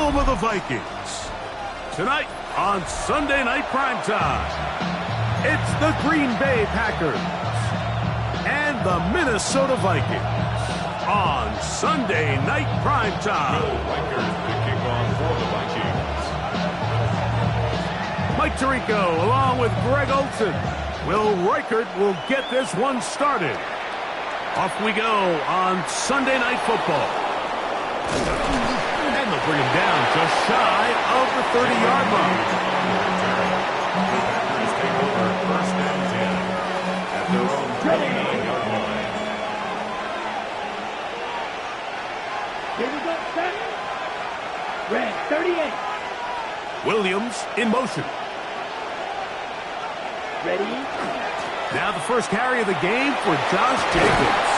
home of the Vikings. Tonight on Sunday Night Primetime, it's the Green Bay Packers and the Minnesota Vikings on Sunday Night Primetime. Vikings the kickoff for the Vikings. Mike Tirico along with Greg Olson. Will Reichert will get this one started. Off we go on Sunday Night Football. And they'll bring him down just shy of the 30-yard line. Packers take over first and 10 at their own 29-yard line. Here we go, set. Red, 38. Williams in motion. Ready. Now the first carry of the game for Josh Jacobs.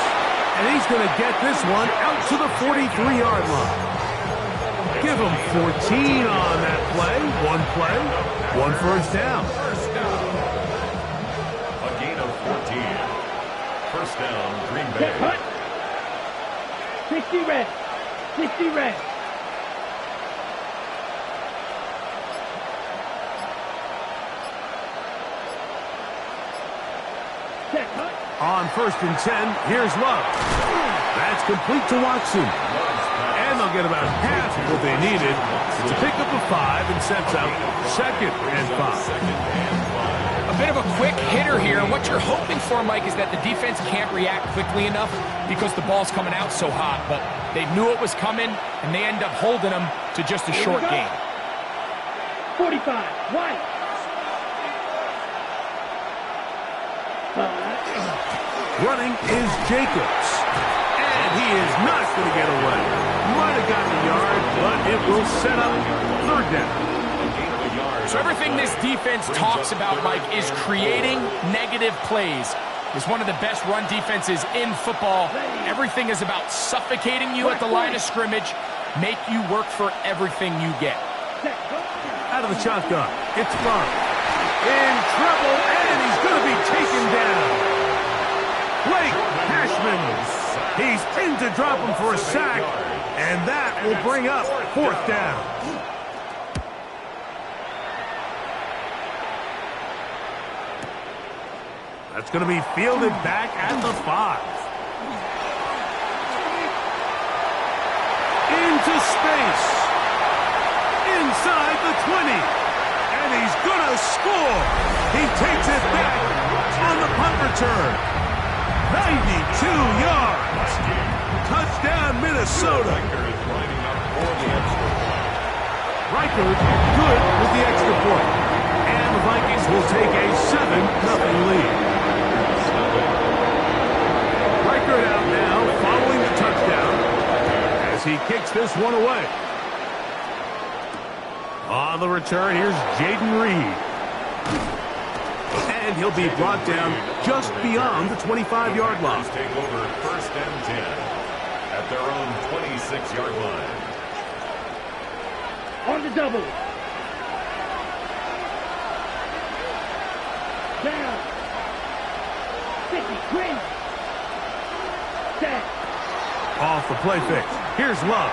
And he's going to get this one out to the 43-yard line. Give him 14 on that play. One first down. First down. A gain of 14. First down, Green Bay. Cut. 60 red. 60 red. On first and 10, here's Love. That's complete to Watson. And they'll get about half of what they needed to pick up a 5 and sets up second and 5. A bit of a quick hitter here. What you're hoping for, Mike, is that the defense can't react quickly enough because the ball's coming out so hot. But they knew it was coming, and they end up holding them to just a short game. 45, white. Running is Jacobs. And he is not going to get away. Might have gotten a yard, but it will set up third down. So everything this defense talks about, Mike, is creating negative plays. It's one of the best run defenses in football. Everything is about suffocating you at the line of scrimmage, make you work for everything you get. Out of the shotgun, it's Love. In trouble, and he's going to be taken down. Blake Cashman, he's in to drop him for a sack, and that will bring up fourth down. That's going to be fielded back at the 5. Into space. Inside the 20. And he's going to score. He takes it back on the punt return. 92 yards. Touchdown, Minnesota. Reichert good with the extra point. And the Vikings will take a 7-0 lead. Reichert out now following the touchdown as he kicks this one away. On the return, here's Jaden Reed. And he'll be brought down just beyond the 25-yard line. Take over first and 10 at their own 26-yard line. On the double. Down. 50, green. Set. Off the play fix. Here's Love.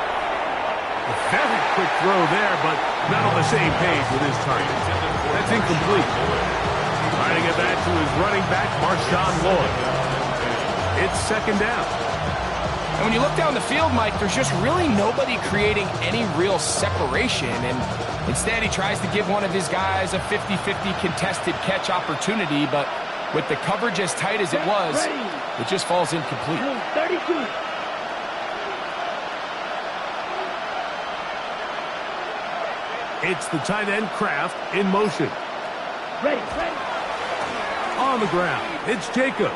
A very quick throw there, but not on the same page with his target. That's incomplete. Trying to get back to his running back, Marshawn Lloyd. It's second down. And when you look down the field, Mike, there's just really nobody creating any real separation. And instead, he tries to give one of his guys a 50-50 contested catch opportunity. But with the coverage as tight as it was, it just falls incomplete. 32. It's the tight end Kraft in motion. Ready. On the ground, it's Jacobs.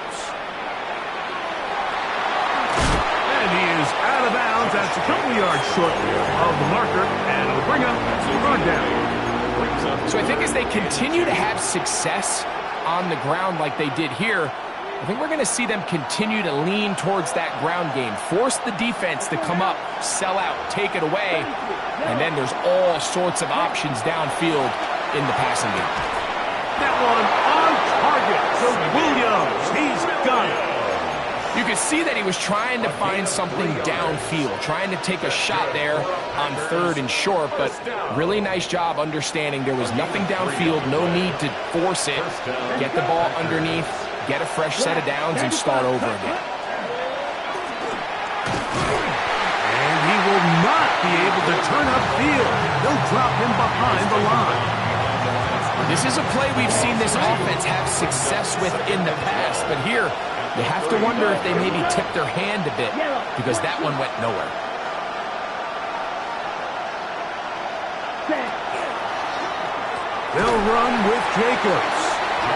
And he is out of bounds. That's a couple yards short of the marker, and it'll bring up third down. So I think as they continue to have success on the ground like they did here, I think we're going to see them continue to lean towards that ground game, force the defense to come up, sell out, take it away, and then there's all sorts of options downfield in the passing game. That one on target to Williams. He's got it. You could see that he was trying to find something downfield, trying to take a shot there on 3rd and short, but really nice job understanding there was nothing downfield, no need to force it. Get the ball underneath, get a fresh set of downs, and start over again. And he will not be able to turn upfield. They'll drop him behind the line. This is a play we've seen this offense have success with in the past, but here you have to wonder if they maybe tipped their hand a bit because that one went nowhere. They'll run with Jacobs.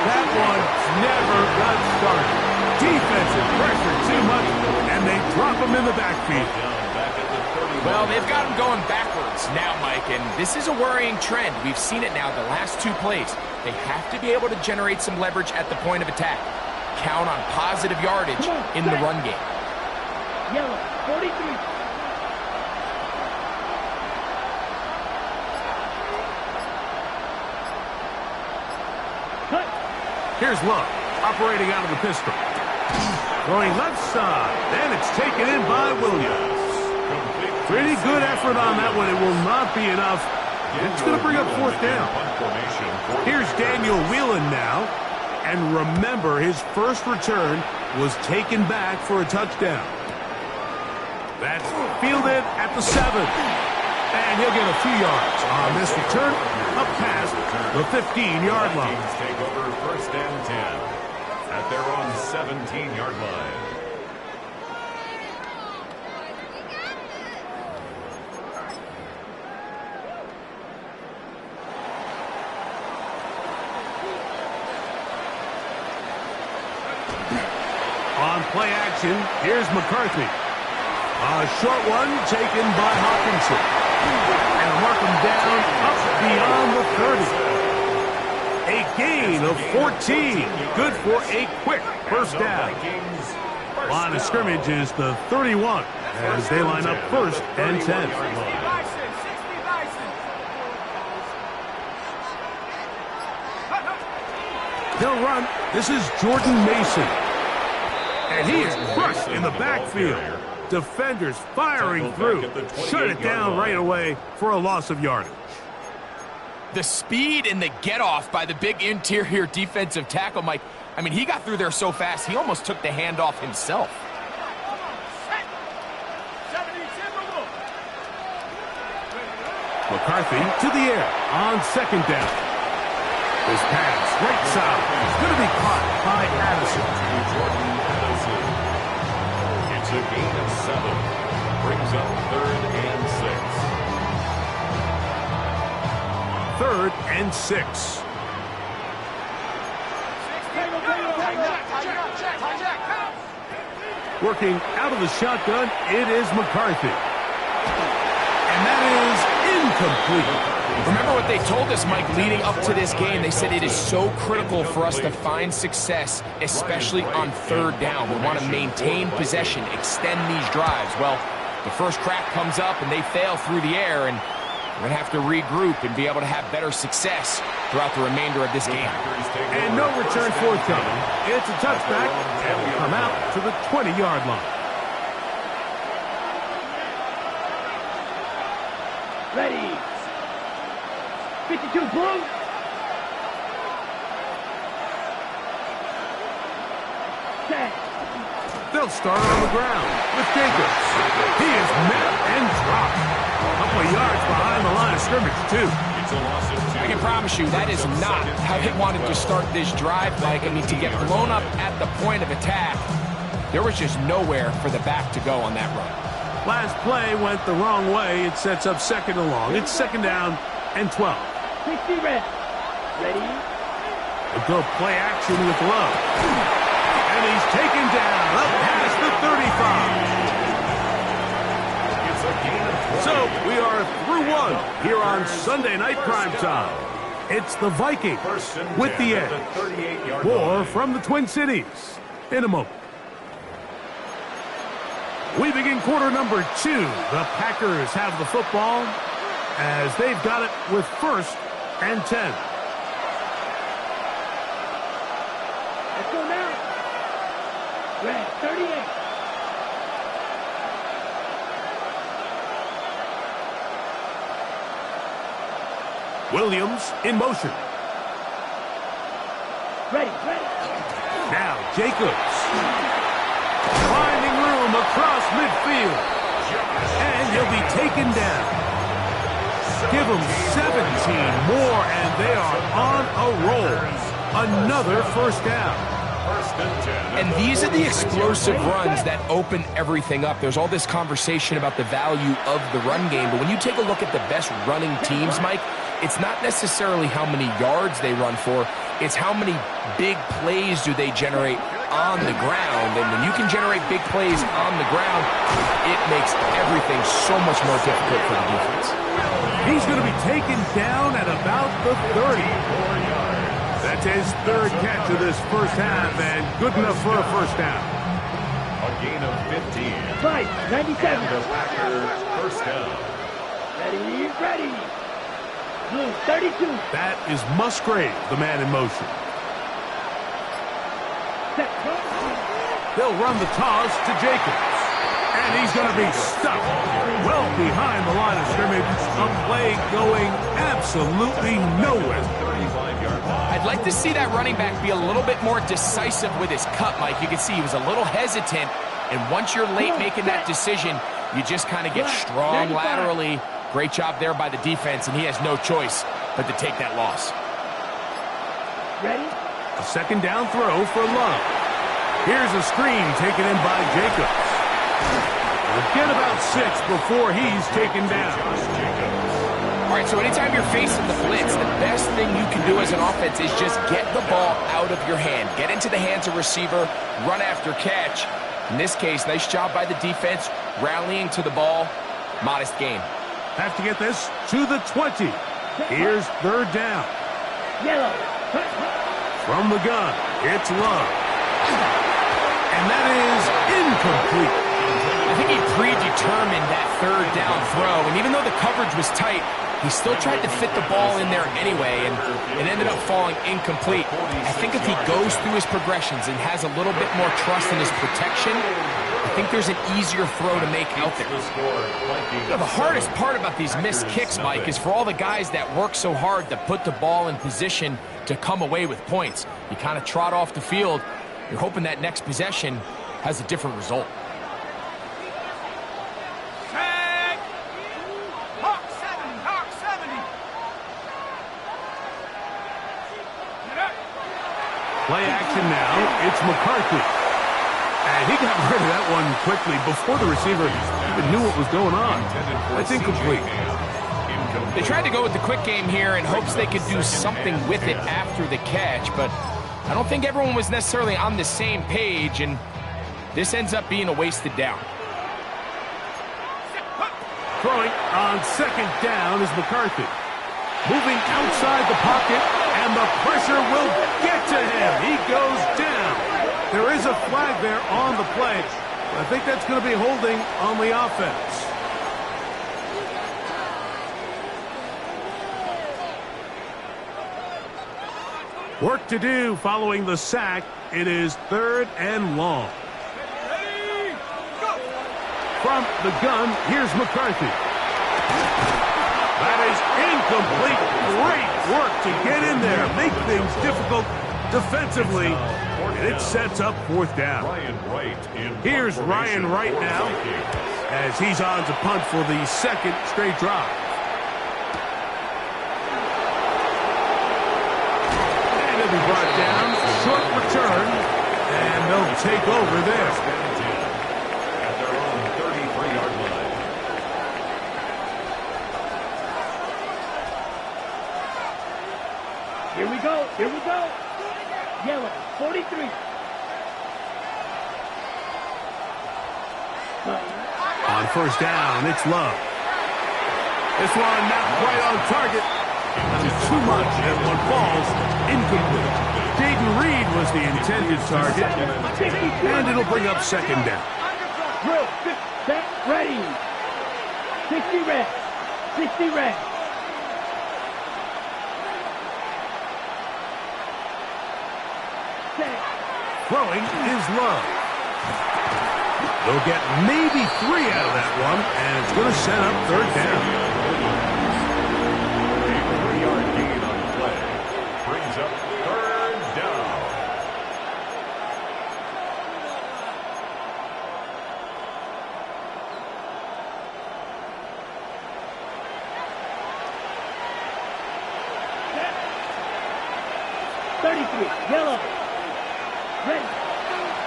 That one never got started. Defensive pressure too much, and they drop him in the backfield. Well, they've got him going backwards now, Mike, and this is a worrying trend. We've seen it now the last 2 plays. They have to be able to generate some leverage at the point of attack. Count on positive yardage in the run game. Yellow, 43. Cut. Here's Love, operating out of the pistol. Throwing left side, and it's taken in by Williams. Pretty good effort on that one. It will not be enough. It's going to bring up 4th down. Here's Daniel Whelan now. And remember, his first return was taken back for a touchdown. That's fielded at the 7. And he'll get a few yards on this return up past the 15-yard line. Take over 1st and 10 at their own 17-yard line. On play action, here's McCarthy. A short one taken by Hawkinson. And mark him down up beyond the 30. A gain of 14. Good for a quick first down. Line of scrimmage is the 31 as they line up 1st and 10. They'll run. This is Jordan Mason. And he is crushed in the backfield. Defenders firing through. Shut it down right away for a loss of yardage. The speed and the get-off by the big interior defensive tackle, Mike. I mean, he got through there so fast, he almost took the handoff himself. McCarthy to the air on 2nd down. This pass, right side, is going to be caught by Addison. It's a gain of 7. Brings up 3rd and 6. 3rd and 6. Working out of the shotgun, it is McCarthy. And that is incomplete. Remember what they told us, Mike, leading up to this game. They said it is so critical for us to find success, especially on 3rd down. We want to maintain possession, extend these drives. Well, the first crack comes up and they fail through the air, and we're going to have to regroup and be able to have better success throughout the remainder of this game. And no return forthcoming. It's a touchback, and we come out to the 20-yard line. Ready. 52 blue. Set. They'll start on the ground with Jacobs. He is met and dropped. A couple of yards behind the line of scrimmage, too. I can promise you that is not how they wanted to start this drive, Mike. I mean, to get blown up at the point of attack, there was just nowhere for the back to go on that run. Last play went the wrong way. It sets up 2nd and long. It's 2nd down and 12. 60 red. Ready. They'll go play action with Love. And he's taken down up past the 35. So we are through 1 here on Sunday Night Primetime. It's the Vikings with the edge. More from the Twin Cities in a moment. We begin quarter number 2. The Packers have the football as they've got it with 1st and 10. Let's go now. Red, 38. Williams in motion. Ready. Now Jacobs. Finding room across midfield. And he'll be taken down. Give them 17 more, and they are on a roll. Another first down. And these are the explosive runs that open everything up. There's all this conversation about the value of the run game, but when you take a look at the best running teams, Mike, it's not necessarily how many yards they run for, it's how many big plays do they generate on the ground. And when you can generate big plays on the ground, it makes everything so much more difficult for the defense. He's going to be taken down at about the 30. That's his third catch of this first half, and good enough for a first down. A gain of 15. Right, 97. And the Packers first down. Ready. Blue, 32. That is Musgrave, the man in motion. Set. They'll run the toss to Jacobs. And he's going to be stuck well behind the line of scrimmage. A play going absolutely nowhere. I'd like to see that running back be a little bit more decisive with his cut, Mike. You can see he was a little hesitant, and once you're late making that decision, you just kind of get strong laterally. Great job there by the defense, and he has no choice but to take that loss. Ready? A second down throw for Love. Here's a screen taken in by Jacobs. We'll get about 6 before he's taken down. All right, so anytime you're facing the blitz, the best thing you can do as an offense is just get the ball out of your hand. Get into the hands of receiver, run after catch. In this case, nice job by the defense, rallying to the ball. Modest gain. Have to get this to the 20. Here's third down. Yellow. From the gun, it's Love. And that is incomplete. I think he predetermined that third down throw, and even though the coverage was tight, he still tried to fit the ball in there anyway, and it ended up falling incomplete. I think if he goes through his progressions and has a little bit more trust in his protection, I think there's an easier throw to make out there. You know, the hardest part about these missed kicks, Mike, is for all the guys that work so hard to put the ball in position to come away with points. You kind of trot off the field. You're hoping that next possession has a different result. Play action now. It's McCarthy. And he got rid of that one quickly before the receiver even knew what was going on. That's incomplete. They tried to go with the quick game here in hopes they could do something with it after the catch, but I don't think everyone was necessarily on the same page, and this ends up being a wasted down. Throwing on second down is McCarthy. Moving outside the pocket, and the pressure will get to him. He goes down. There is a flag there on the play. I think that's going to be holding on the offense. Work to do following the sack. It is third and long. From the gun, here's McCarthy. That is incomplete. Great work to get in there, make things difficult defensively, and it sets up fourth down. Here's Ryan Wright now as he's on to punt for the second straight drive. And he'll be brought down, short return, and they'll take over there. Here we go. Yellow, 43. On first down, it's Love. This one not quite on target. That is too much, and one falls incomplete. Jaden Reed was the intended target, and it'll bring up second down. Drill, set, ready. 60 red. 60 red. Throwing is Love. They'll get maybe 3 out of that one, and it's going to set up third down. 33, yellow. Ready.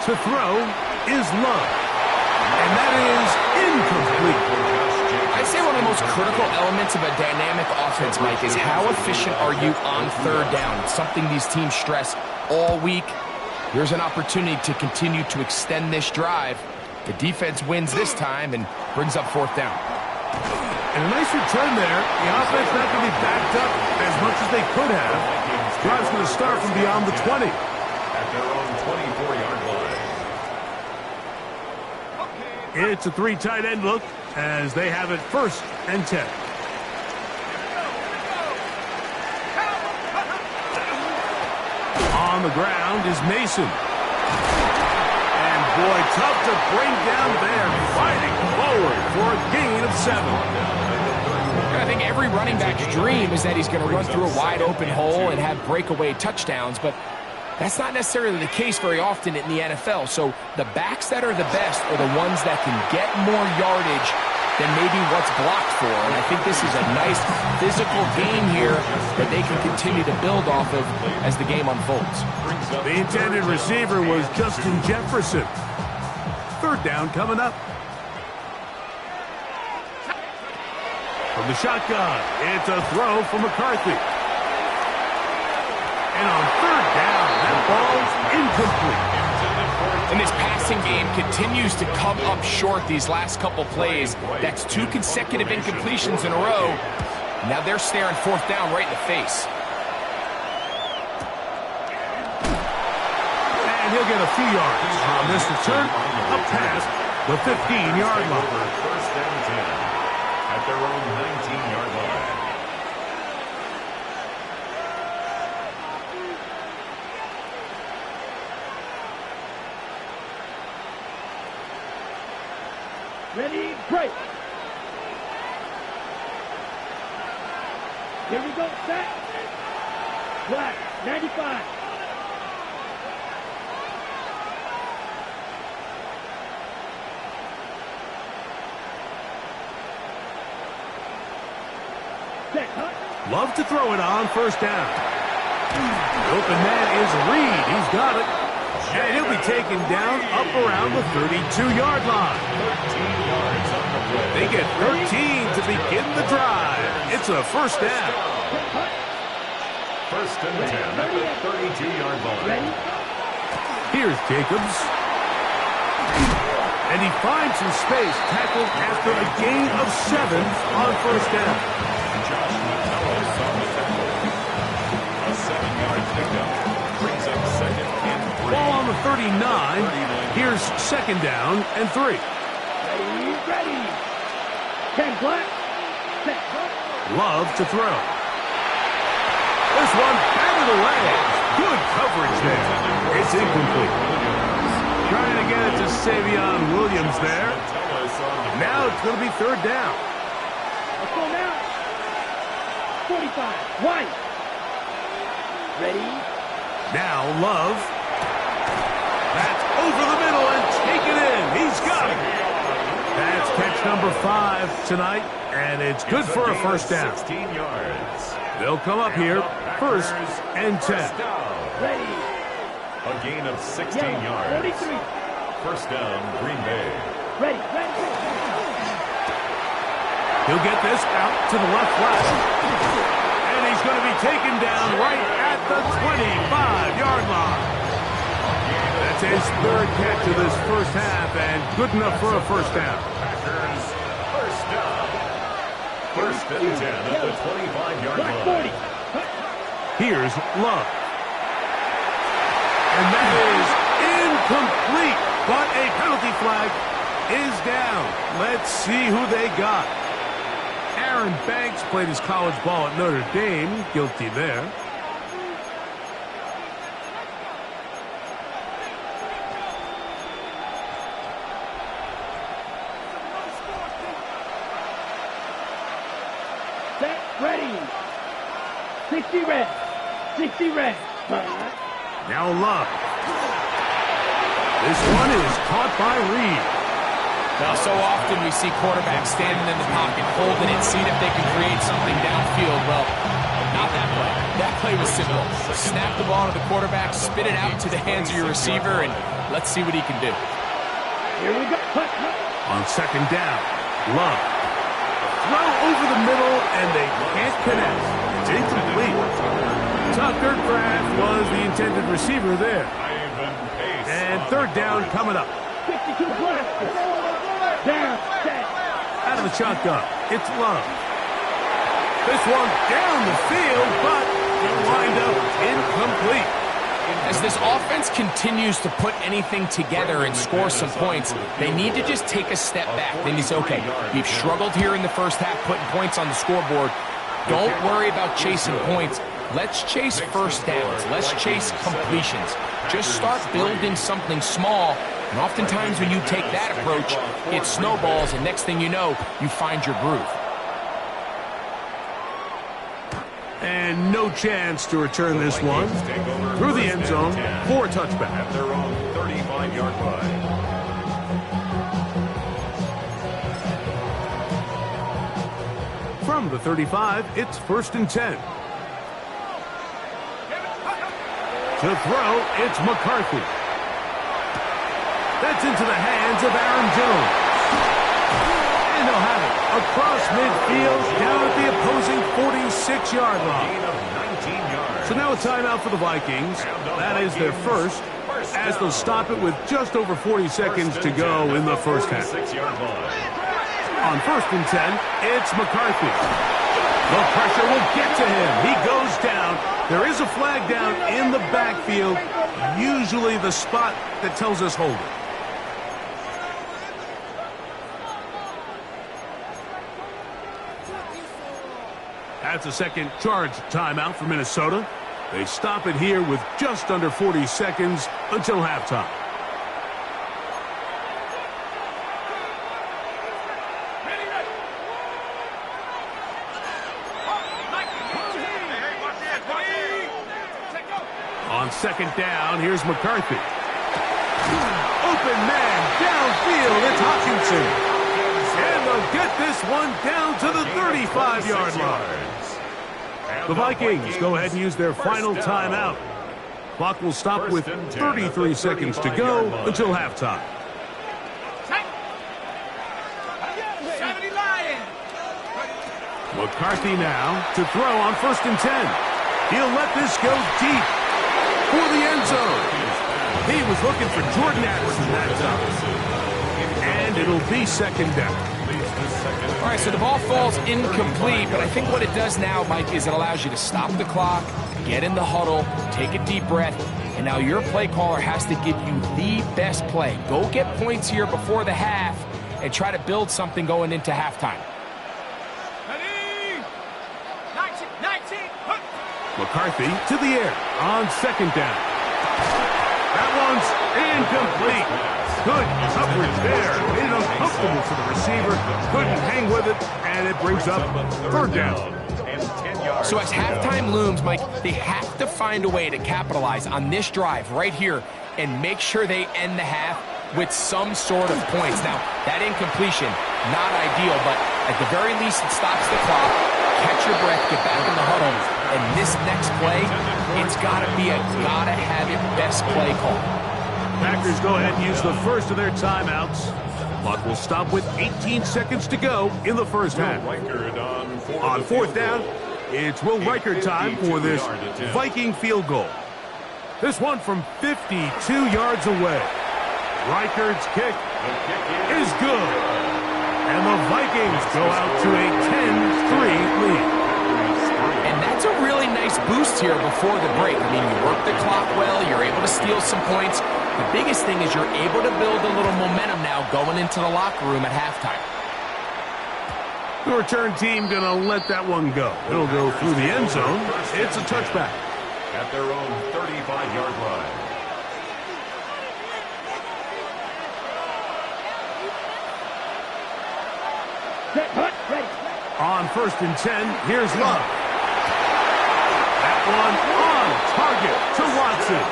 To throw is Love. And that is incomplete. I'd say one of the most critical elements of a dynamic offense, Mike, is how efficient are you on third down. It's something these teams stress all week. Here's an opportunity to continue to extend this drive. The defense wins this time and brings up fourth down. And a nice return there. The offense not going to be backed up as much as they could have. Drive's going to start from beyond the 20. At their own 24-yard line. It's a three tight end look as they have it 1st and 10. On the ground is Mason. And boy, tough to bring down there, fighting forward for a gain of 7. I think every running back's dream is that he's going to run through a wide open hole and have breakaway touchdowns, but that's not necessarily the case very often in the NFL. So the backs that are the best are the ones that can get more yardage than maybe what's blocked for. And I think this is a nice physical game here that they can continue to build off of as the game unfolds. The intended receiver was Justin Jefferson. 3rd down coming up. From the shotgun, it's a throw from McCarthy. And on 3rd down, that ball's incomplete. And this passing game continues to come up short these last couple plays. That's 2 consecutive incompletions in a row. Now they're staring 4th down right in the face. And he'll get a few yards on this return up past the 15-yard line. 1st and 10 at their own 19-yard line. Ready, break. Here we go, set. Black, 95. Set, huh? Love to throw it on 1st down. The open man is Reed. He's got it. And he'll be taken down up around the 32-yard line. 13 yards on the play. They get 13 to begin the drive. It's a 1st down. 1st and 10 at the 32-yard line. Ready? Here's Jacobs. And he finds some space, tackled after a gain of 7 on 1st down. Josh Metellus on the tackle. A 7-yard pickup brings up 2nd and 3. Ball on the 39. Here's 2nd down and 3. Ready, ready. 10 black. Set, huh? Love to throw. This one batted away. Good coverage there. It's incomplete. Trying to get it to Savion Williams there. Now it's going to be 3rd down. Let's go now. 45. White. Ready. Now Love. That's over the middle and taken in. He's got it. That's catch number 5 tonight, and it's good for a 1st down. 16 yards. They'll come up here 1st and 10. Ready. A gain of 16 Yellow, yards. 43. 1st down, Green Bay. Ready, ready. He'll get this out to the left flash. And he's going to be taken down right at the 25-yard line. That's his 3rd catch of this 1st half, and good enough for a 1st down. Packers, 1st down. 1st and 10 at the 25-yard Black line. 40. Here's Love. And that is incomplete, but a penalty flag is down. Let's see who they got. Aaron Banks played his college ball at Notre Dame. Guilty there. Set, ready. 60 red. 60 red. Now Love. This one is caught by Reed. Now, so often we see quarterbacks standing in the pocket, holding it, seeing if they can create something downfield. Well, not that play. That play was simple. Snap the ball to the quarterback, spit it out to the hands of your receiver, and let's see what he can do. Here we go. On second down, Love. Throw over the middle, and they can't connect. It's incomplete. Tough dirt grab was the intended receiver there. And third down coming up. 52 plus. Down, set. Out of the shotgun, it's Love. This one down the field, but will wind up incomplete. As this offense continues to put anything together and score some points, they need to just take a step back. They need to say, okay, we've struggled here in the first half putting points on the scoreboard. Don't worry about chasing points. Let's chase first downs. Let's chase completions. Just start building something small. And oftentimes when you take that approach, it snowballs, and next thing you know, you find your groove. And no chance to return this one through the end zone for a touchback. At their own 35-yard line. From the 35, it's 1st and 10. To throw, it's McCarthy. That's into the hands of Aaron Jones. And they'll have it across midfield down at the opposing 46-yard line. So now a timeout for the Vikings. That is their first, as they'll stop it with just over 40 seconds to go in the first half. On 1st and 10, it's McCarthy. The pressure will get to him. He goes down. There is a flag down in the backfield, usually the spot that tells us hold it. That's a second charge timeout for Minnesota. They stop it here with just under 40 seconds until halftime. On second down, here's McCarthy. Open man downfield, it's Hopkinson. And they'll get this one down to the 35-yard line. The Vikings go ahead and use their final timeout. Clock will stop with 33 seconds to go until halftime. McCarthy now to throw on 1st and 10. He'll let this go deep for the end zone. He was looking for Jordan Addison that time. And it'll be second down. All right, so the ball falls incomplete, but I think what it does now, Mike, is it allows you to stop the clock, get in the huddle, take a deep breath, and now your play caller has to give you the best play. Go get points here before the half and try to build something going into halftime. McCarthy to the air on second down. That one's incomplete. Good coverage there. Made it uncomfortable for the receiver. Couldn't hang with it, and it brings up third down. So as halftime looms, Mike, they have to find a way to capitalize on this drive right here and make sure they end the half with some sort of points. Now, that incompletion, not ideal, but at the very least, it stops the clock. Catch your breath, get back in the huddle, and this next play, it's got to be a gotta-have-it best play call. Packers go ahead and use the first of their timeouts. Clock will stop with 18 seconds to go in the first half. On 4th down, it's Will Reichard time for this Viking field goal. This one from 52 yards away. Reichard's kick is good. And the Vikings go out to a 10-3 lead. And that's a really nice boost here before the break. I mean, you work the clock well, you're able to steal some points. The biggest thing is you're able to build a little momentum now going into the locker room at halftime. The return team going to let that one go. It'll go through the end zone. It's a touchback. At their own 35-yard line. On 1st and 10, here's Love. That one on target to Watson.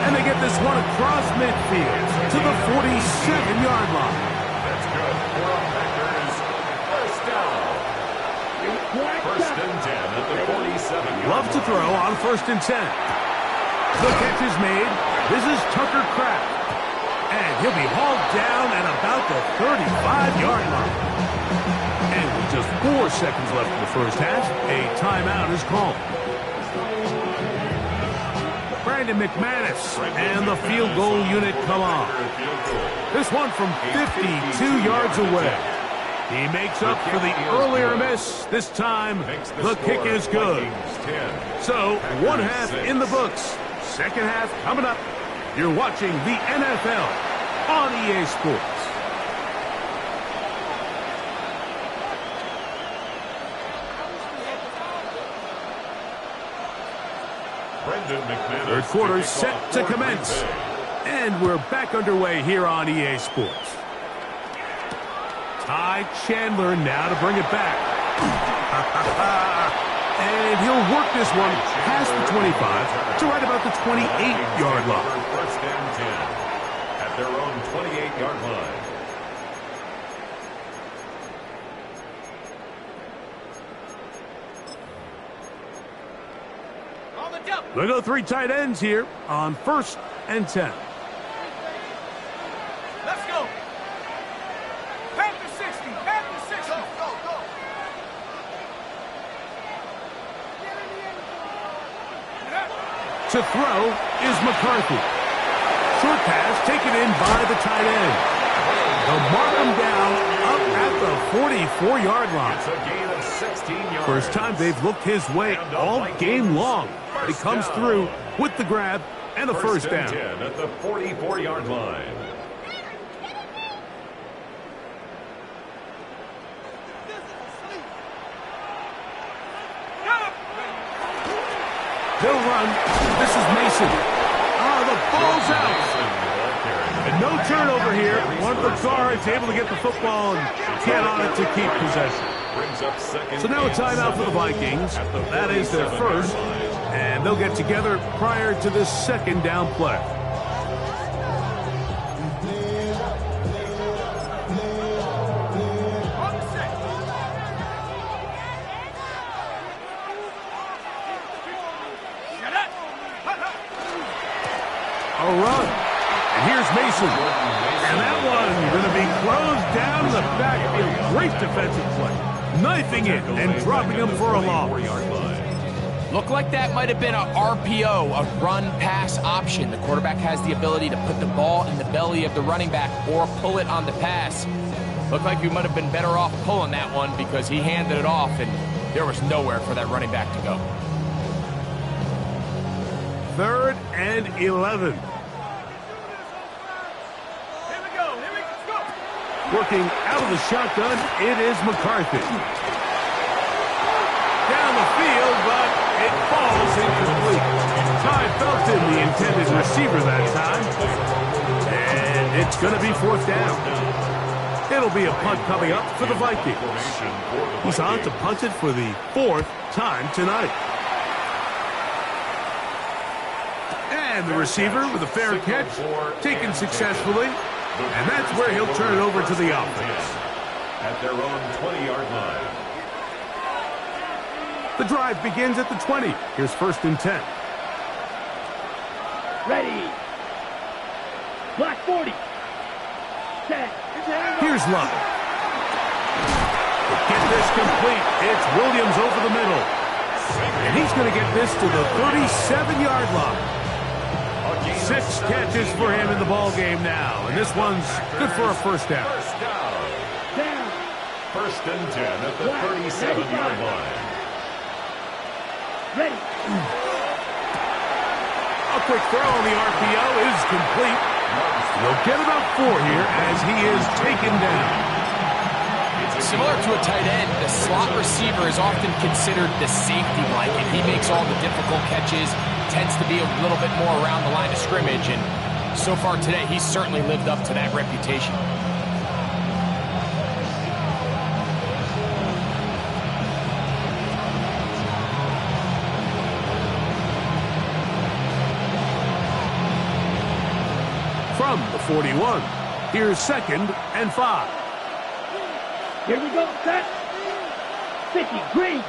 And they get this one across midfield to the 47-yard line. That's good. For our Packers, first down. 1st and 10 at the Loves to throw on 1st and 10. The catch is made. This is Tucker Kraft. And he'll be hauled down at about the 35-yard line. And with just 4 seconds left in the first half, a timeout is called. Brandon McManus and the field goal unit come on. This one from 52 yards away. He makes up for the earlier miss. This time, the kick is good. So, 1 half in the books. Second half coming up. You're watching the NFL on EA Sports. Third quarter set to commence. And we're back underway here on EA Sports. Ty Chandler now to bring it back. And he'll work this one past the 25 to right about the 28-yard line. First and 10 at their own 28-yard line. We'll go 3 tight ends here on 1st and 10. Let's go. Panther 60. Panther 60. Go, go, go. To throw is McCarthy. Short pass taken in by the tight end. They'll mark him down up at the 44-yard line. It's a gain of 16 yards. First time they've looked his way all game long. He comes through with the grab and a first down. 10 at the 44-yard line. He'll run. This is Mason. The ball's out. And no turnover here. One of the guards able to get the football and get on it to keep possession. So now a timeout for the Vikings. That is their first. And they'll get together prior to this second down play. A run. And here's Mason. And that one going to be closed down in the backfield. Great defensive play. Knifing it and dropping him for a loss. Looked like that might have been a RPO, a run-pass option. The quarterback has the ability to put the ball in the belly of the running back or pull it on the pass. Looked like he might have been better off pulling that one because he handed it off and there was nowhere for that running back to go. 3rd and 11. Working out of the shotgun, it is McCarthy. Down the field, but it falls incomplete. Ty Felton, the intended receiver that time. And it's going to be 4th down. It'll be a punt coming up for the Vikings. He's on to punt it for the 4th time tonight. And the receiver with a fair catch, taken successfully. And that's where he'll turn it over to the offense. At their own 20-yard line. The drive begins at the 20. Here's 1st and 10. Ready. Black 40. 10. Here's Love. To get this complete, it's Williams over the middle. And he's going to get this to the 37-yard line. 6 catches for him in the ball game now. And this one's good for a first down. Down. 1st and 10 at the 37-yard line. Ready. A quick throw on the RPO is complete. He'll get about 4 here as he is taken down. Similar to a tight end, the slot receiver is often considered the safety blanket. He makes all the difficult catches, tends to be a little bit more around the line of scrimmage, and so far today, he's certainly lived up to that reputation. From the 41, here's 2nd and 5. Here we go. Set. 50. Green.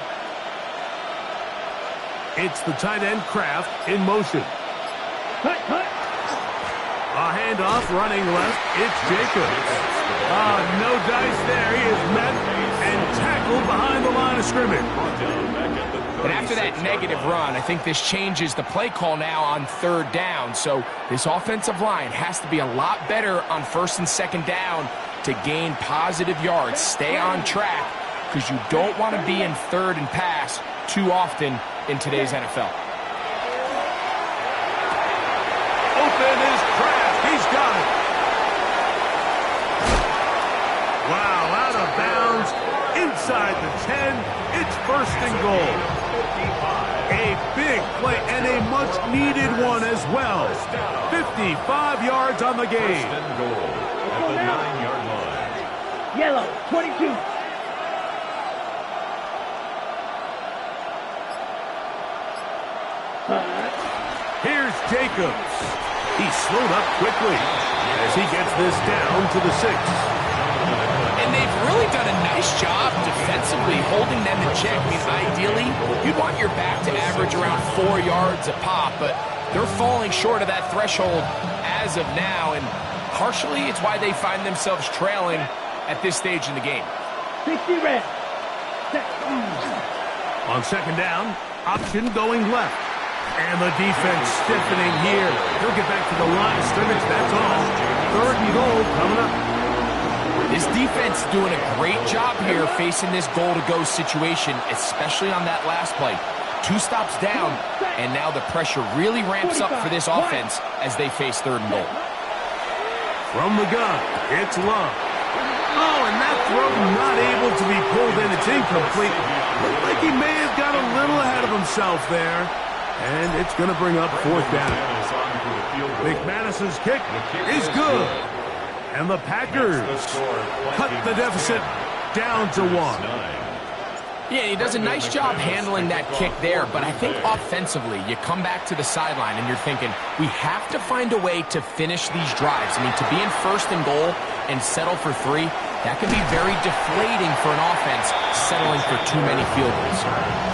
It's the tight end Kraft in motion. A handoff running left. It's Jacobs. No dice there. He is met and tackled behind the line of scrimmage. And after that negative run, I think this changes the play call now on third down. So this offensive line has to be a lot better on first and second down to gain positive yards. Stay on track because you don't want to be in third and pass too often in today's NFL. Open is Kraft. He's got it. Wow, out of bounds. Inside the 10. It's first and goal. A big play and a much-needed one as well. 55 yards on the game. First and goal at the 9-yard line. Yellow, 22. Here's Jacobs. He slowed up quickly as he gets this down to the 6. And they've really done a nice job defensively holding them in check. I mean, ideally, you'd want your back to average around 4 yards a pop, but they're falling short of that threshold as of now, and partially it's why they find themselves trailing at this stage in the game. 60 red. On second down, option going left. And the defense stiffening here. He'll get back to the line of scrimmage, that's all. Third and goal coming up. This defense doing a great job here facing this goal-to-go situation, especially on that last play. 2 stops down, and now the pressure really ramps up for this offense as they face third and goal. From the gun, it's Love. Oh, and that throw not able to be pulled in. It's incomplete. Looked like he may have got a little ahead of himself there. And it's going to bring up fourth down. McManus's kick is good. And the Packers cut the deficit down to 1. Yeah, he does a nice job handling that kick there, but I think offensively, you come back to the sideline and you're thinking, we have to find a way to finish these drives. I mean, to be in first and goal and settle for 3, that can be very deflating for an offense settling for too many field goals.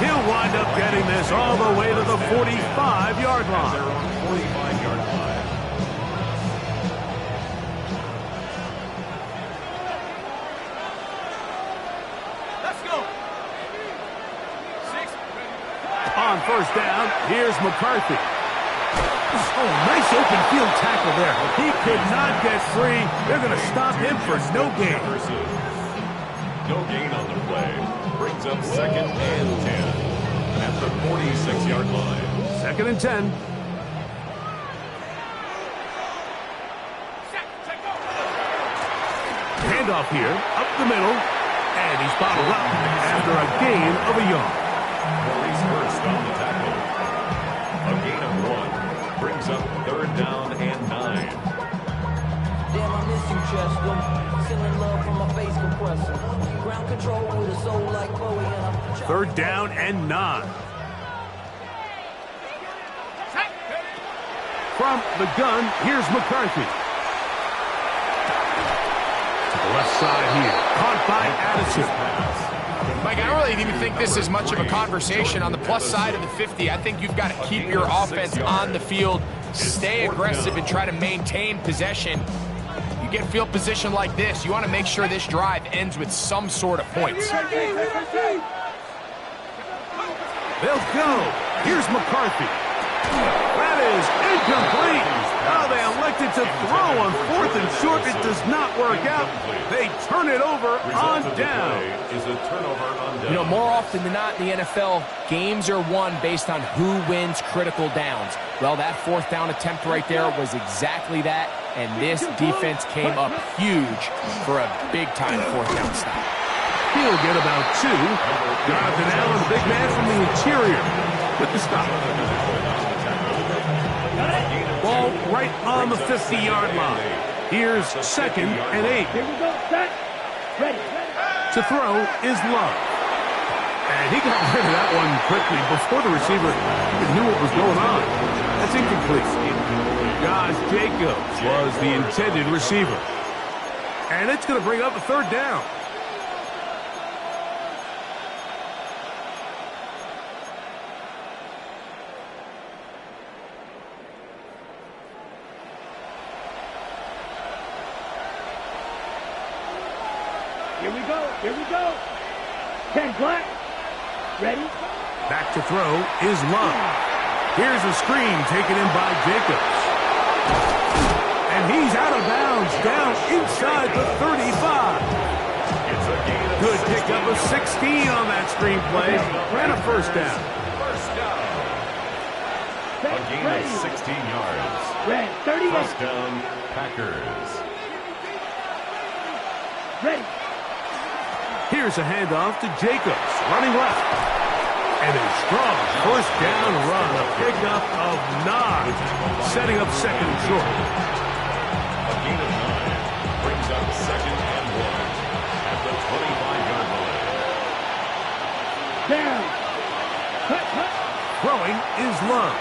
He'll wind up getting this all the way to the 45-yard line. Let's go. 6. On first down, here's McCarthy. Oh, nice open field tackle there. He could not get free. They're going to stop him for no gain. No gain on the play. Brings up second and 10 at the 46-yard line. Second and 10. Handoff here, up the middle, and he's bottled up after a gain of a yard. Maurice Hurst on the tackle. A gain of 1 brings up third down and 9. Damn, I miss you, Chester. Feeling love from my face compressor. Ground control with a soul like Bowie and I'm... Third down and 9. From the gun, here's McCarthy. To the left side here, caught by Addison. Mike, I don't really even think this is much of a conversation on the plus side of the 50. I think you've got to keep your offense on the field, stay aggressive, and try to maintain possession. You get field position like this, you want to make sure this drive ends with some sort of points. They'll go. Here's McCarthy. That is incomplete. Oh, they elected to throw on fourth and short. It does not work out. They turn it over on down. Is a turnover on down. You know, more often than not in the NFL, games are won based on who wins critical downs. Well, that fourth down attempt right there was exactly that, and this defense came up huge for a big-time fourth down stop. He'll get about 2. Jonathan Allen, big man from the interior, with the stop. Ball right on the 50-yard line. Here's second and 8. Here we go. Set. Ready. To throw is Love. And he got rid of that one quickly before the receiver even knew what was going on. That's incomplete. Josh Jacobs was the intended receiver. And it's going to bring up a third down. Here we go. Here we go. 10 black. Ready? Back to throw is Love. Here's a screen taken in by Jacobs. And he's out of bounds, down inside the 35. Good pickup of 16 on that screen play. And a first down. A gain of 16 yards. Red, 38. First down, Packers. Ready. Here's a handoff to Jacobs, running left. And a strong first down run, a pickup of 9, setting up second and short. A gain of 9 brings up second and 1 at the 25-yard line. Down. Cut, cut. Throwing is Love.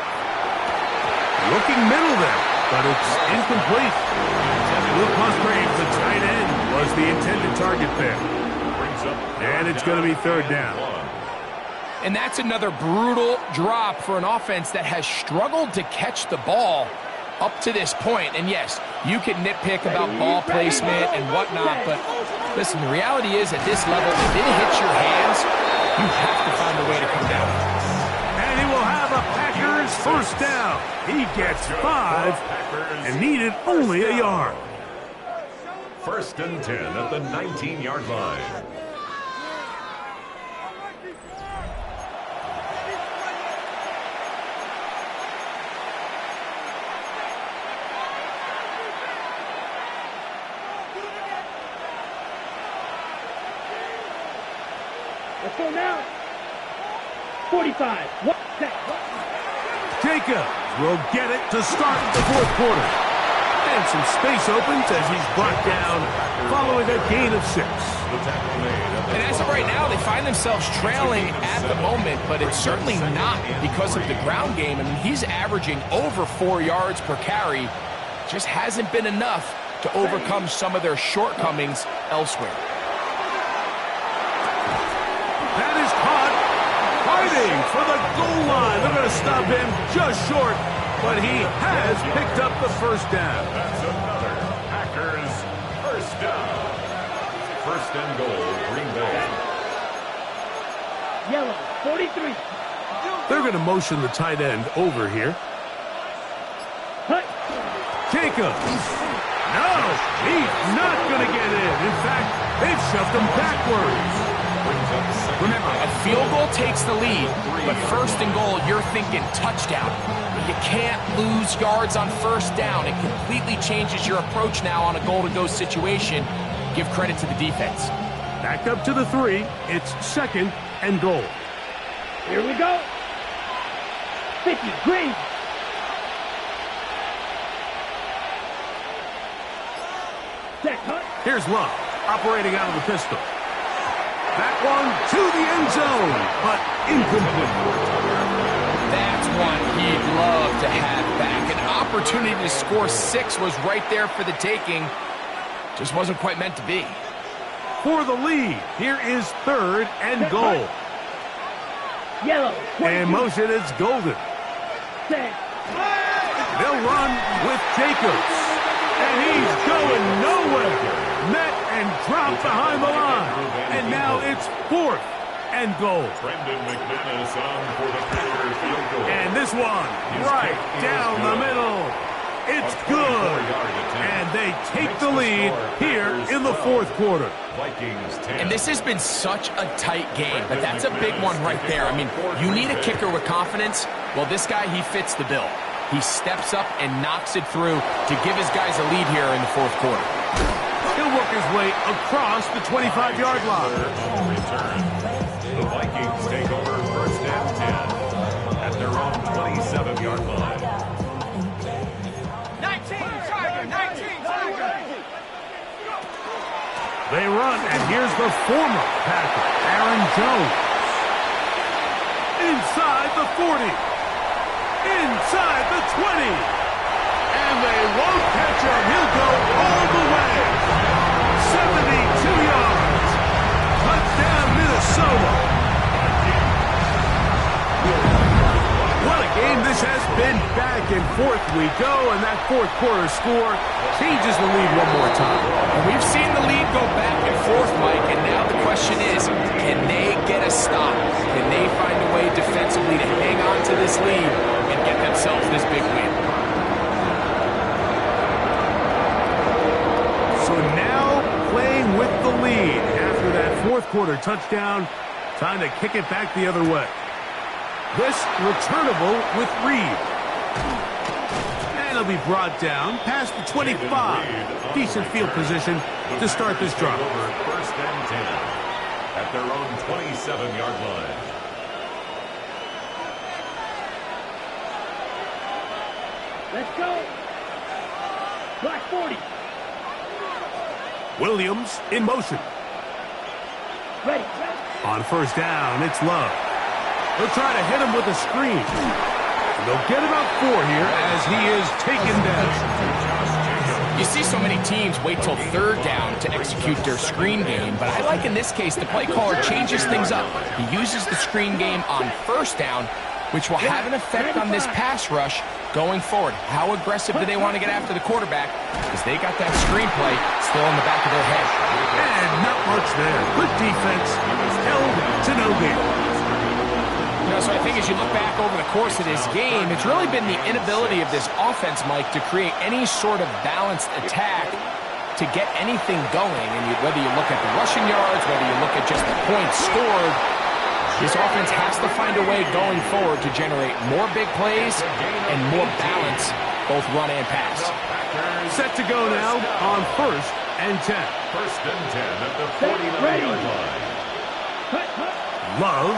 Looking middle there, but it's incomplete. Luke Musgrave, the tight end, was the intended target there. And it's going to be third down. And that's another brutal drop for an offense that has struggled to catch the ball up to this point. And yes, you can nitpick about ball placement and whatnot, but listen, the reality is at this level, if it hits your hands, you have to find a way to come down. And he will have a Packers first down. He gets 5 and needed only a yard. First and 10 at the 19-yard line. Let's go now. 45. What? Jacobs will get it to start the fourth quarter. And some space opens as he's brought down following a gain of 6. And as of right now, they find themselves trailing at the moment, but it's certainly not because of the ground game. I mean, he's averaging over 4 yards per carry. Just hasn't been enough to overcome some of their shortcomings elsewhere. That is caught. Fighting for the goal line. They're going to stop him just short, but he has picked up the first down. That's another Packers first down. First and goal, Green Bay. Yellow, 43. They're going to motion the tight end over here. Cut. Jacobs. No, he's not going to get in. In fact, they've shoved him backwards. Remember, a field goal takes the lead, but first and goal, you're thinking touchdown. You can't lose yards on first down. It completely changes your approach now on a goal-to-go situation. Give credit to the defense. Back up to the 3. It's second and goal. Here we go. 50, green. Set, cut. Here's Love, operating out of the pistol. That one to the end zone, but incomplete. That's one he'd love to have back. An opportunity to score 6 was right there for the taking. Just wasn't quite meant to be. For the lead, here is third and goal. Yellow, 22. And motion, it's Golden. Set. They'll run with Jacobs. And he's going nowhere. Met and dropped behind the line. And now it's fourth and goal. Brendan McManus on for the Packers field goal. And this one right down the middle. It's good. And they take the lead here in the fourth quarter. Vikings 10. And this has been such a tight game, but that's a big one right there. I mean, you need a kicker with confidence. Well, this guy, he fits the bill. He steps up and knocks it through to give his guys a lead here in the fourth quarter. He'll work his way across the 25-yard line. Return. The Vikings take over first and 10 at their own 27-yard line. 19 Tiger, 19 Tiger. They run, and here's the former Packer, Aaron Jones. Inside the 40. Inside the 20. And they won't catch him. He'll go all the way. 72 yards. Touchdown, Minnesota. What a game this This has been back and forth we go, and that fourth quarter score changes the lead one more time. And we've seen the lead go back and forth, Mike, and now the question is, can they get a stop? Can they find a way defensively to hang on to this lead and get themselves this big win? So now playing with the lead after that fourth quarter touchdown, time to kick it back the other way. This returnable with Reed. And it'll be brought down past the 25. Decent field position to start this drive. First and 10 at their own 27-yard line. Let's go. Black 40. Williams in motion. Ready. On first down, it's Love. They'll try to hit him with a screen. And they'll get about 4 here as he is taken down. You see so many teams wait till third down to execute their screen game, but I like in this case the play caller changes things up. He uses the screen game on first down, which will have an effect on this pass rush going forward. How aggressive do they want to get after the quarterback? Because they got that screenplay still in the back of their head. And not much there. Good defense. Held to no gain. So I think as you look back over the course of this game, it's really been the inability of this offense, Mike, to create any sort of balanced attack to get anything going. And whether you look at the rushing yards, whether you look at just the points scored, this offense has to find a way going forward to generate more big plays and more balance, both run and pass. Set to go now on first and 10. First and 10 at the 49-yard line. Love.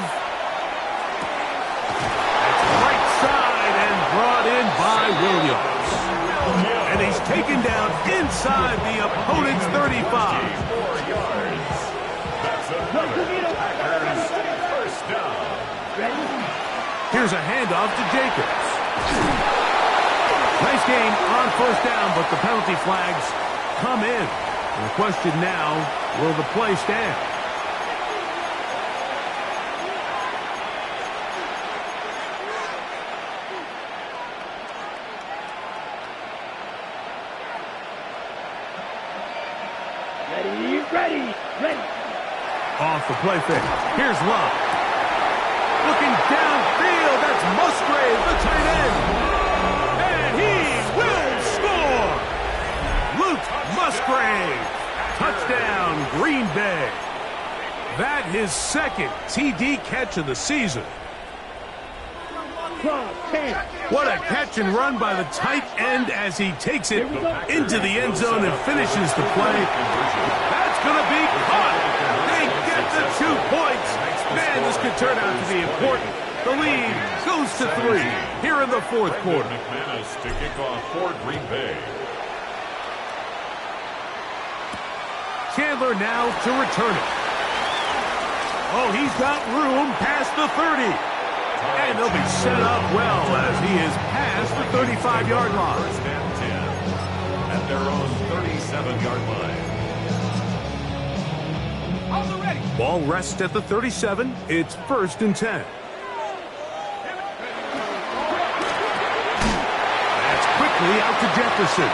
Right side and brought in by Williams. And he's taken down inside the opponent's 35. 4 yards. That's another Packers first down. Here's a handoff to Jacobs. Nice game on first down, but the penalty flags come in. And the question now, will the play stand? Ready. Off the play fake. Here's Love. Looking downfield. That's Musgrave, the tight end. And he will score. Luke Musgrave. Touchdown, Green Bay. That his second TD catch of the season. What a catch and run by the tight end as he takes it into the end zone and finishes the play. That's going to be caught. They get the 2 points. Man, this could turn out to be important. The lead goes to 3 here in the fourth quarter. McManus to kick off for Green Bay. Chandler now to return it. Oh, he's got room past the 30. And they'll be set up well as he is past the 35-yard line. First and 10 at their own 37-yard line. On the ready. Ball rests at the 37. It's first and 10. That's quickly out to Jefferson.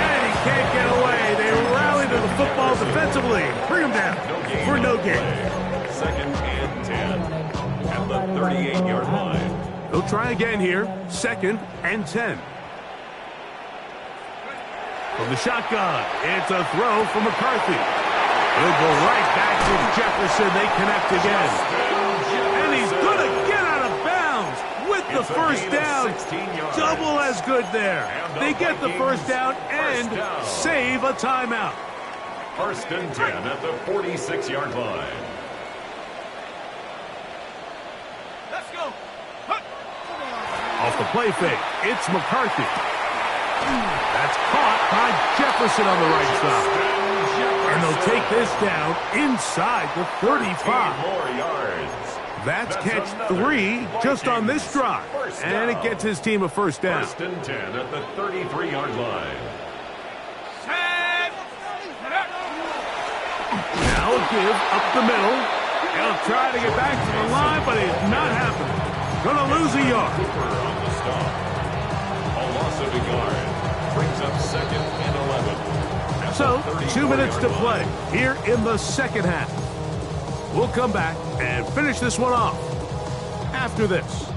And he can't get away. They rally to the football defensively. Bring him down for no gain. Second and 10. At the 38-yard line. They'll try again here. Second and 10. From the shotgun, it's a throw from McCarthy. He'll go right back to Jefferson. They connect again. And he's going to get out of bounds with the first down. Double as good there. They get the first down and save a timeout. First and 10 at the 46-yard line. Off the play fake, it's McCarthy. That's caught by Jefferson on the right side. And they'll take this down inside the 35. More yards. That's catch 3 just on this drive. And it gets his team a first down. First and 10 at the 33-yard line. Now a give up the middle. He'll try to get back to the line, but it's not happening. Gonna lose a yard. Cooper on the stop. A loss of a yard. Brings up 2nd and 11. At So, the 2 minutes to 34-yard play line. here in the second half. We'll come back and finish this one off after this.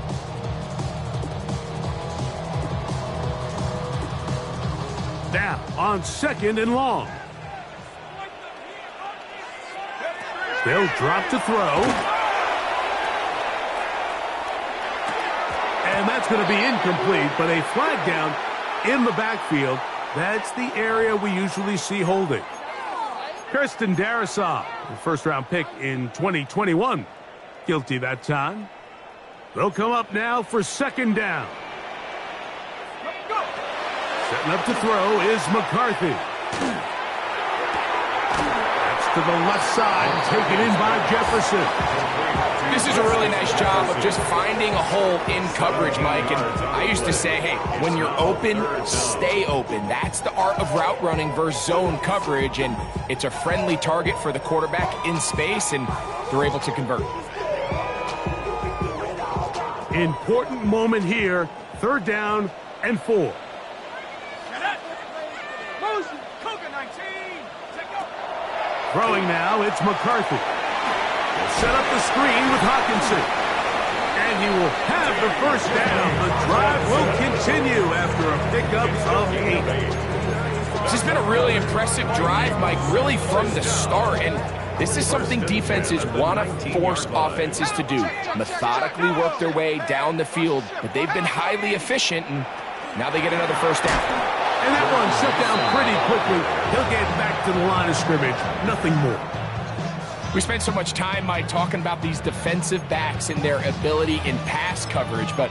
Now, on 2nd and long. They'll drop to throw. And that's going to be incomplete, but a flag down in the backfield. That's the area we usually see holding. Kirsten Darrisaw, the first-round pick in 2021. Guilty that time. They'll come up now for 2nd down. Setting up to throw is McCarthy. That's to the left side, taken in by Jefferson. This is a really nice job of just finding a hole in coverage, Mike. And I used to say, hey, when you're open, stay open. That's the art of route running versus zone coverage. And it's a friendly target for the quarterback in space, and they're able to convert. Important moment here. 3rd down and 4. Motion. Cougar 19. Take go. Throwing now, it's McCarthy. He'll set up the screen with Hawkinson. And he will have the first down. The drive will continue after a pickup of 8. This has been a really impressive drive, Mike, really from the start. And this is something defenses want to force offenses to do. Methodically work their way down the field. But they've been highly efficient, and now they get another first down. And that one shut down pretty quickly. He'll get back to the line of scrimmage. Nothing more. We spent so much time, Mike, talking about these defensive backs and their ability in pass coverage. But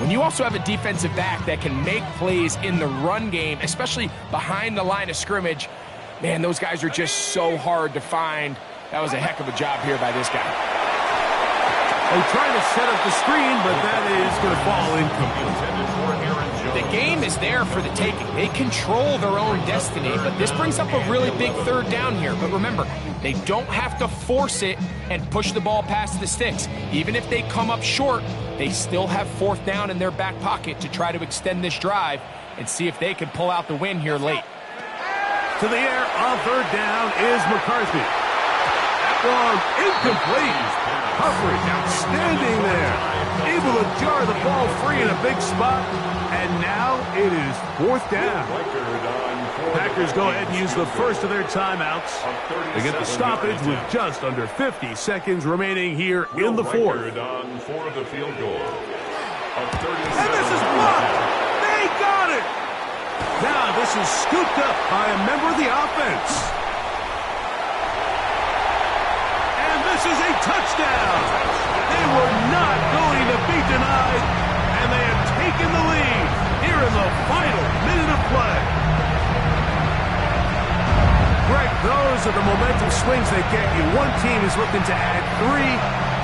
when you also have a defensive back that can make plays in the run game, especially behind the line of scrimmage, man, those guys are just so hard to find. That was a heck of a job here by this guy. They try to set up the screen, but that is going to fall incomplete. The game is there for the taking. They control their own destiny, but this brings up a really big 3rd down here. But remember, they don't have to force it and push the ball past the sticks. Even if they come up short, they still have 4th down in their back pocket to try to extend this drive and see if they can pull out the win here late. To the air on 3rd down is McCarthy. That one incomplete. Coverage outstanding there. Able to jar the ball free in a big spot. And now it is 4th down. Packers go ahead and use the first of their timeouts. They get the stoppage with just under 50 seconds remaining here in the 4th. For the field goal. And this is blocked. They got it. Now this is scooped up by a member of the offense. And this is a touchdown. They were not going to be denied, and they have taken the lead here in the final minute of play. Greg, those are the momentum swings that get you. One team is looking to add 3.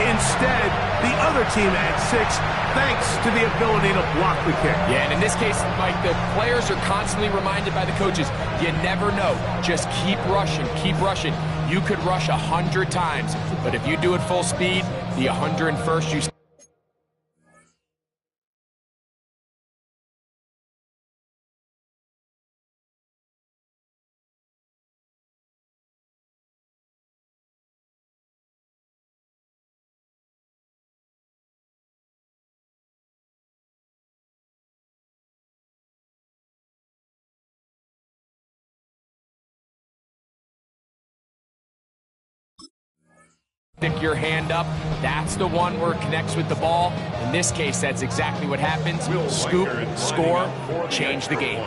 Instead, the other team adds 6, thanks to the ability to block the kick. Yeah, and in this case, Mike, the players are constantly reminded by the coaches, you never know. Just keep rushing, keep rushing. You could rush 100 times, but if you do it full speed, the 101st you stick your hand up, that's the one where it connects with the ball. In this case, that's exactly what happens. Scoop, score, change the game.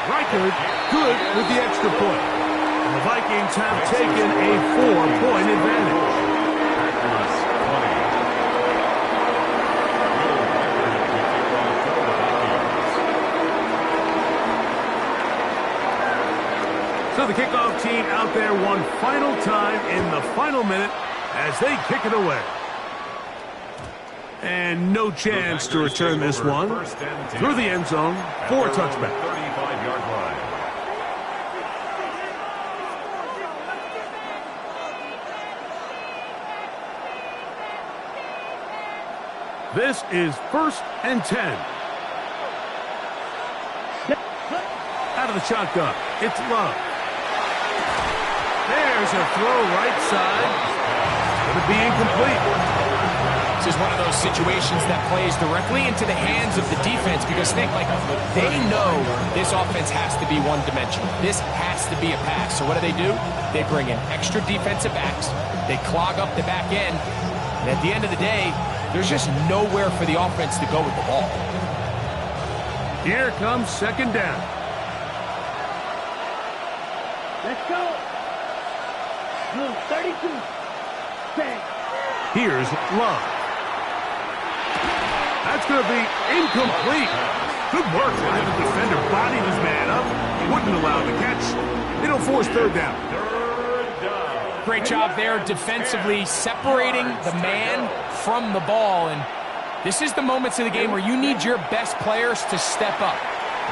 Reichard, good with the extra point. And the Vikings have taken a 4-point advantage. So the kickoff team out there one final time in the final minute as they kick it away. And no chance to return this one through the end zone for a touchback. 35-yard line. This is 1st and 10. Out of the shotgun, it's Love. There's a throw right side. Going to be incomplete. This is one of those situations that plays directly into the hands of the defense because they know this offense has to be one-dimensional. This has to be a pass. So what do? They bring in extra defensive backs. They clog up the back end. And at the end of the day, there's just nowhere for the offense to go with the ball. Here comes 2nd down. Let's go. Blue 32. 10. Here's Love. That's going to be incomplete. Good work. The defender bodied his man up. Wouldn't allow the catch. It'll force 3rd down. Great job there defensively separating the man from the ball. And this is the moments of the game where you need your best players to step up.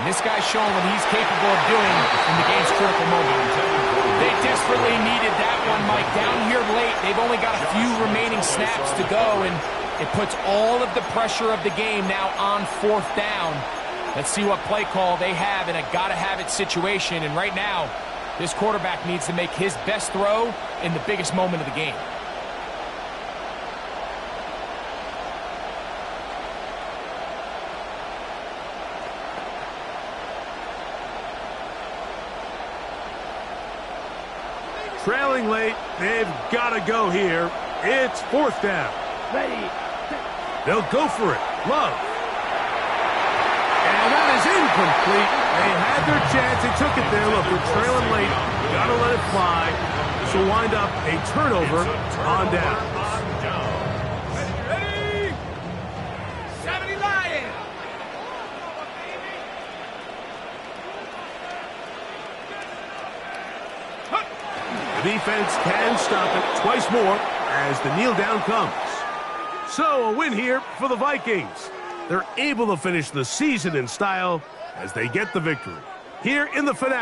And this guy's showing what he's capable of doing in the game's critical moment. They desperately needed that one, Mike. Down here late, they've only got a few remaining snaps to go, and it puts all of the pressure of the game now on 4th down. Let's see what play call they have in a gotta-have-it situation. And right now, this quarterback needs to make his best throw in the biggest moment of the game. Trailing late, they've got to go here. It's 4th down. Ready. They'll go for it. Love. And that is incomplete. They had their chance. They took it there. Look, we're trailing late. Got to let it fly. This will wind up a turnover on down. Ready? 70 Lions. The defense can stop it twice more as the kneel down comes. So a win here for the Vikings. They're able to finish the season in style as they get the victory. Here in the finale.